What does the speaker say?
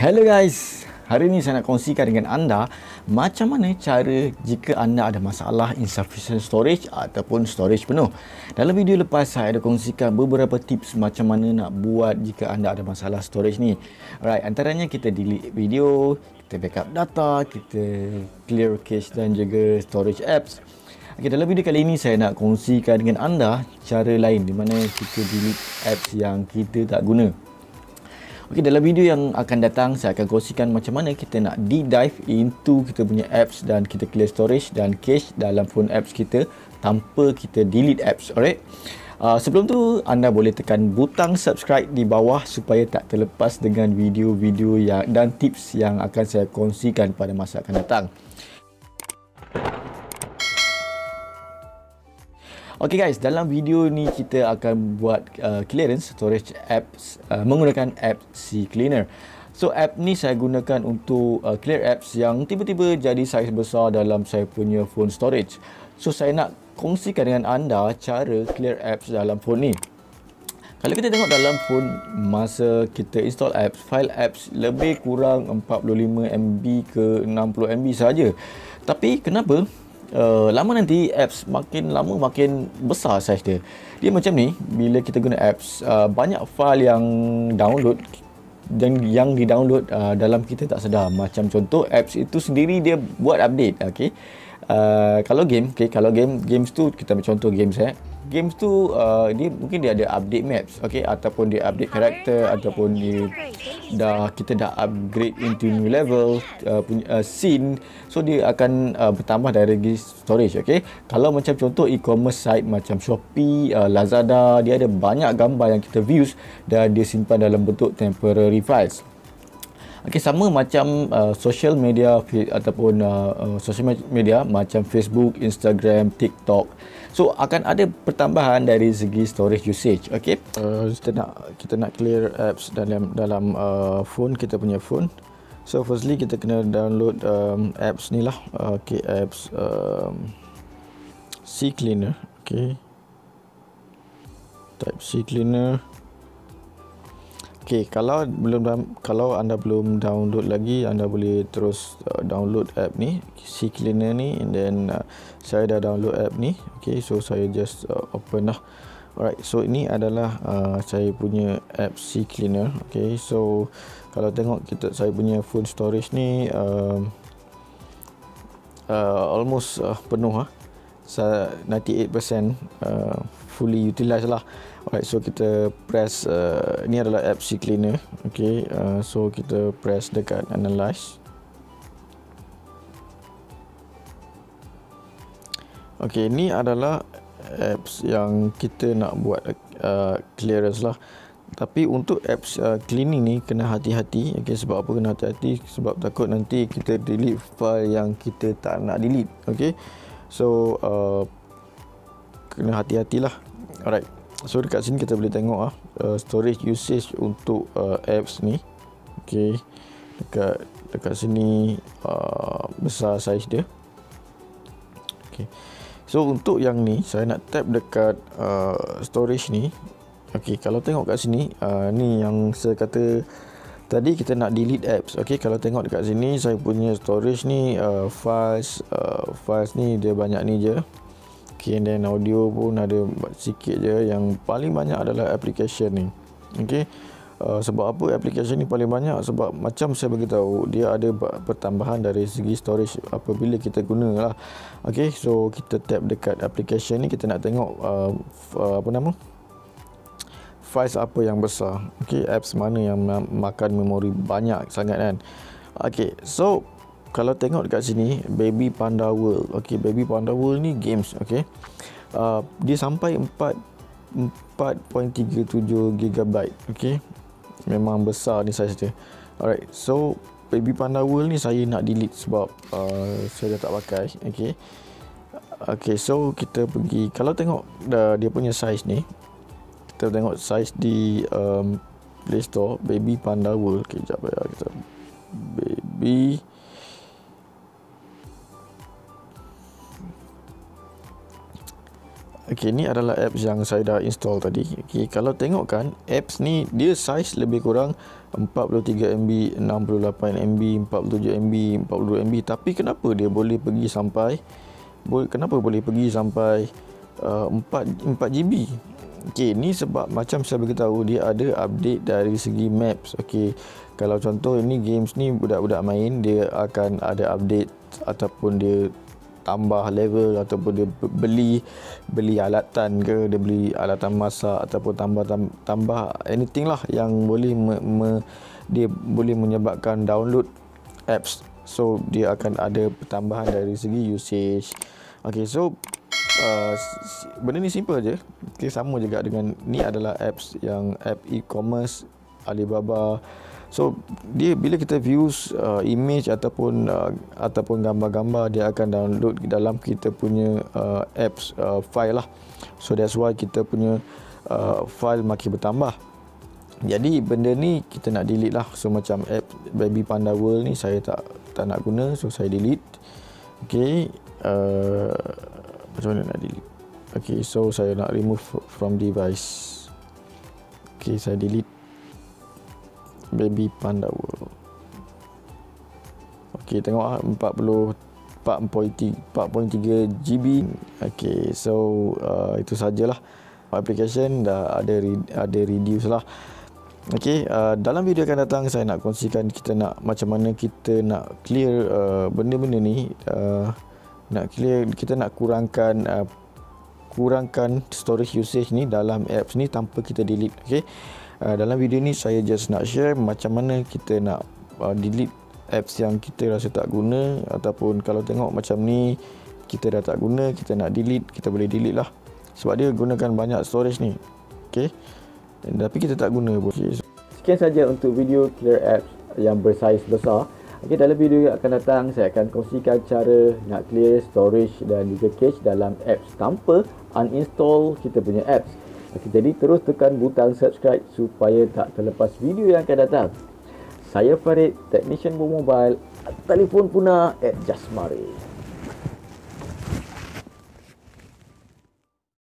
Hello guys, hari ini saya nak kongsikan dengan anda macam mana cara jika anda ada masalah insufficient storage ataupun storage penuh. Dalam video lepas saya ada kongsikan beberapa tips macam mana nak buat jika anda ada masalah storage ni. Alright, antaranya kita delete video, kita backup data, kita clear cache dan juga storage apps. Okay, dalam video kali ini saya nak kongsikan dengan anda cara lain di mana kita delete apps yang kita tak guna. Okey, dalam video yang akan datang saya akan kongsikan macam mana kita nak deep dive into kita punya apps dan kita clear storage dan cache dalam phone apps kita tanpa kita delete apps. Alright. Sebelum tu anda boleh tekan butang subscribe di bawah supaya tak terlepas dengan video-video yang dan tips yang akan saya kongsikan pada masa akan datang. Okay guys, dalam video ni kita akan buat clearance storage apps menggunakan app CCleaner. So app ni saya gunakan untuk clear apps yang tiba-tiba jadi saiz besar dalam saya punya phone storage. So saya nak kongsikan dengan anda cara clear apps dalam phone ni. Kalau kita tengok dalam phone masa kita install apps, file apps lebih kurang 45 MB ke 60 MB saja. Tapi kenapa lama nanti apps makin lama makin besar saiz dia. Dia macam ni, bila kita guna apps banyak file yang download dan yang di-download dalam kita tak sedar. Macam contoh apps itu sendiri dia buat update, okey. Kalau game, games tu kita ambil contoh games games tu dia ada update maps, okey, ataupun dia update karakter, ataupun kita dah upgrade into new level punya scene, so dia akan bertambah dari storage, okey. Kalau macam contoh e-commerce site macam Shopee, Lazada, dia ada banyak gambar yang kita views dan dia simpan dalam bentuk temporary files. Okey, sama macam social media ataupun social media macam Facebook, Instagram, TikTok. So akan ada pertambahan dari segi storage usage. Okey. Kita nak clear apps dalam phone, kita punya phone. So firstly kita kena download apps ni lah. Okey, apps CCleaner. Okey. Type CCleaner. Okay, kalau anda belum download lagi, anda boleh terus download app ni, CCleaner ni, and then saya dah download app ni. Okay, so saya just open lah. Alright, so ini adalah saya punya app CCleaner. Okay, so kalau tengok saya punya phone storage ni almost penuh 98% fully utilized lah. Alright, so kita press ni adalah app CCleaner. Okay, so kita press dekat analyze. Okay, ni adalah apps yang kita nak buat clearance lah. Tapi untuk apps cleaning ni kena hati-hati. Okay, sebab apa kena hati-hati? Sebab takut nanti kita delete file yang kita tak nak delete. Okay, so kena hati-hatilah. Alright, so dekat sini kita boleh tengok storage usage untuk apps ni. Okay, dekat sini besar saiz dia. Okay, so untuk yang ni saya nak tap dekat storage ni. Okay, kalau tengok kat sini ni yang saya kata tadi kita nak delete apps. Okay, kalau tengok dekat sini saya punya storage ni files ni dia banyak ni je. Okay, and then audio pun ada sikit je. Yang paling banyak adalah application ni. Okay, sebab apa application ni paling banyak? Sebab macam saya beritahu, dia ada pertambahan dari segi storage apabila kita guna lah. Okay, so kita tap dekat application ni, kita nak tengok files apa yang besar. Okay, apps mana yang makan memori banyak sangat kan. Okay, so kalau tengok dekat sini Baby Panda World. Okay, Baby Panda World ni games. Okay, dia sampai 4.37 GB. Okay, memang besar ni saiz dia. Alright, so Baby Panda World ni saya nak delete sebab saya dah tak pakai. Okay, okay, so kita pergi, kalau tengok dia punya saiz ni, kita tengok saiz di Play Store Baby Panda World. Okay, sekejap ya, kita Baby Okey, ni adalah apps yang saya dah install tadi. Okey, kalau tengok kan, apps ni dia saiz lebih kurang 43 MB, 68 MB, 47 MB, 42 MB. Tapi kenapa dia boleh pergi sampai 4 GB? Okey, ni sebab macam saya beritahu, dia ada update dari segi maps. Okey, kalau contoh ini games ni budak-budak main, dia akan ada update ataupun dia tambah level ataupun dia beli alatan ke, dia beli alatan masak ataupun tambah anything lah yang boleh dia boleh menyebabkan download apps. So dia akan ada pertambahan dari segi usage. Okey, so benda ni simple je. Okay, sama juga dengan ni adalah apps yang app e-commerce Alibaba. So dia bila kita views image ataupun gambar-gambar, dia akan download dalam kita punya apps file lah. So that's why kita punya file makin bertambah. Jadi benda ni kita nak delete lah. So macam app Baby Panda World ni saya tak nak guna, so saya delete. Okay, macam mana nak delete? Okay, so saya nak remove from device. Okay, saya delete Baby Panda World. Okay, tengok 4.3 GB. Okay, so itu sajalah. Application dah ada reduce lah. Okay, dalam video akan datang saya nak kongsikan macam mana kita nak clear benda-benda ni. Kita nak kurangkan storage usage ni dalam apps ni tanpa kita delete. Okay, dalam video ni saya just nak share macam mana kita nak delete apps yang kita rasa tak guna, ataupun kalau tengok macam ni kita dah tak guna, kita nak delete, kita boleh delete lah sebab dia gunakan banyak storage ni. Okay, tapi kita tak guna pun. Okay, sekian saja untuk video clear apps yang bersaiz besar. Okay, dalam video yang akan datang saya akan kongsikan cara nak clear storage dan juga cache dalam apps tanpa uninstall kita punya apps. Okay, jadi terus tekan butang subscribe supaya tak terlepas video yang akan datang. Saya Farid, Technician Mobile, telefon punah @Jasmari.